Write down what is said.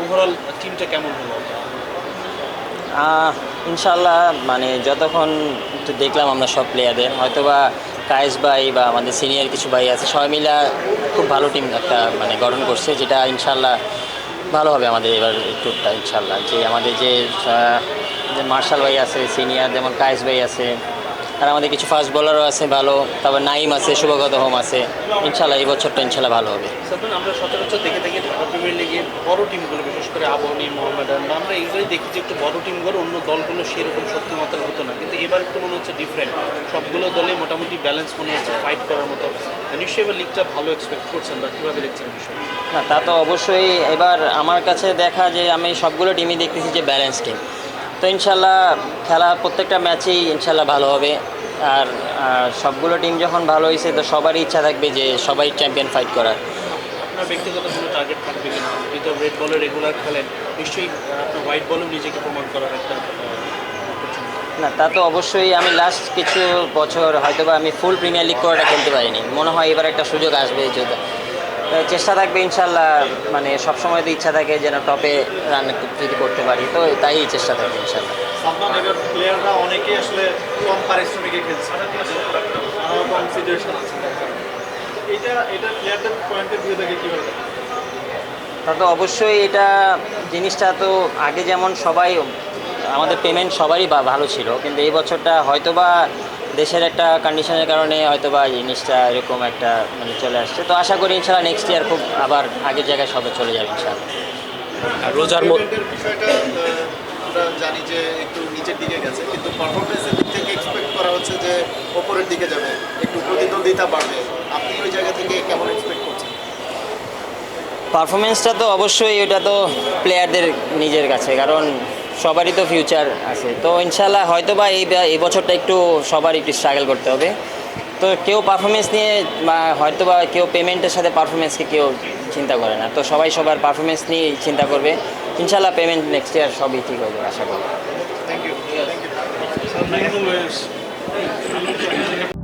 Overall টিমটা কেমন হলো? ইনশাল্লাহ মানে যতক্ষণ একটু দেখলাম আমরা সব প্লেয়ারদের, হয়তোবা কায়েস ভাই বা আমাদের সিনিয়র কিছু ভাই আছে, সবাই মিলে খুব ভালো টিম একটা মানে গঠন করছে, যেটা ইনশাল্লাহ ভালো হবে আমাদের এবার ট্যুরটা ইনশাল্লাহ। যে আমাদের যে মার্শাল ভাই আছে, সিনিয়র যেমন কায়েস ভাই আছে, আর আমাদের কিছু ফাস্ট বোলারও আছে ভালো, তারপর নাইম আছে, শুভগত হোম আছে। ইনশাল্লাহ এই বছরটা ইনশাল্লাহ ভালো হবে। সাধারণ আমরা সচরাচর দেখে থাকি ঢাকা প্রিমিয়ার লিগে বড় টিমগুলো, বিশেষ করে আবাহনী, মোহামেডান, বা আমরা এইগুলোই দেখি যে একটু বড় টিমগুলো অন্য দলগুলো সেরকম শক্তিমত্তার হতো না, কিন্তু এবার একটু মনে হচ্ছে ডিফারেন্ট। সবগুলো দলে মোটামুটি ব্যালেন্স মনে হচ্ছে, ফাইট করার মতো। নিশ্চয়ই এবার লিগটা ভালো এক্সপেক্ট করছেন, বা কীভাবে দেখছেন বিষয়? না, তা তো অবশ্যই। এবার আমার কাছে দেখা যে আমি সবগুলো টিমই দেখতেছি যে ব্যালেন্স টিম। তো ইনশাল্লাহ খেলা প্রত্যেকটা ম্যাচেই ইনশাল্লাহ ভালো হবে। আর সবগুলো টিম যখন ভালো হয়েছে তো সবারই ইচ্ছা থাকবে যে সবাই চ্যাম্পিয়ন ফাইট করার। আপনার ব্যক্তিগত কোনো টার্গেট থাকবে কিনা? আপনি তো রেড বলে রেগুলার খেলেন, নিশ্চয়ই আপনার হোয়াইট বলেও নিজেকে প্রমাণ করার একটা না, তা তো অবশ্যই। আমি লাস্ট কিছু বছর হয়তোবা আমি ফুল প্রিমিয়ার লিগ করাটা খেলতে পারিনি, মনে হয় এবার একটা সুযোগ আসবে। যদি চেষ্টা থাকবে ইনশাল্লাহ, মানে সবসময় তো ইচ্ছা থাকে যেন টপে রান যদি করতে পারি, তো তাই চেষ্টা থাকবে ইনশাল্লাহ। সালমান, এবার প্লেয়াররা অনেকেই আসলে কম পারিশ্রমিকে খেলছে, নানা রকম সিচুয়েশন আছে। এটা প্লেয়ারদের পয়েন্টের ভিউ থেকে কীভাবে দেখেন? তা তো অবশ্যই। এটা জিনিসটা তো আগে যেমন সবাই আমাদের পেমেন্ট সবারই ভালো ছিল, কিন্তু এই বছরটা হয়তোবা দেশের একটা কন্ডিশনের কারণে হয়তোবা জিনিসটা এরকম একটা মানে চলে আসছে। তো আশা করি ইনশাল্লাহ নেক্সট ইয়ার খুব আবার আগের জায়গায় সবে চলে যাবে ইনশাল্লাহ। আর রোজার পেমেন্টের বিষয়টা আমরা জানি যে একটু নিচের দিকে গেছে, কিন্তু পারফরমেন্সের দিক থেকে এক্সপেক্ট করা হচ্ছে যে ওপরের দিকে যাবে, একটু প্রতিদ্বন্দ্বিতা বাড়বে। আপনি ওই জায়গা থেকে কেমন এক্সপেক্ট করছেন? পারফরমেন্সটা তো অবশ্যই, এটা তো প্লেয়ারদের নিজের কাছে, কারণ সবারই তো ফিউচার আছে। তো ইনশাল্লাহ হয়তোবা এই বছরটা একটু সবার একটু স্ট্রাগল করতে হবে। তো কেউ পারফরমেন্স নিয়ে বা হয়তোবা কেউ পেমেন্টের সাথে পারফরমেন্সকে কেউ চিন্তা করে না, তো সবাই সবার পারফরমেন্স নিয়ে চিন্তা করবে। ইনশাল্লাহ পেমেন্ট নেক্সট ইয়ার সবই ঠিক হবে আশা করি। Thank you. Thank you.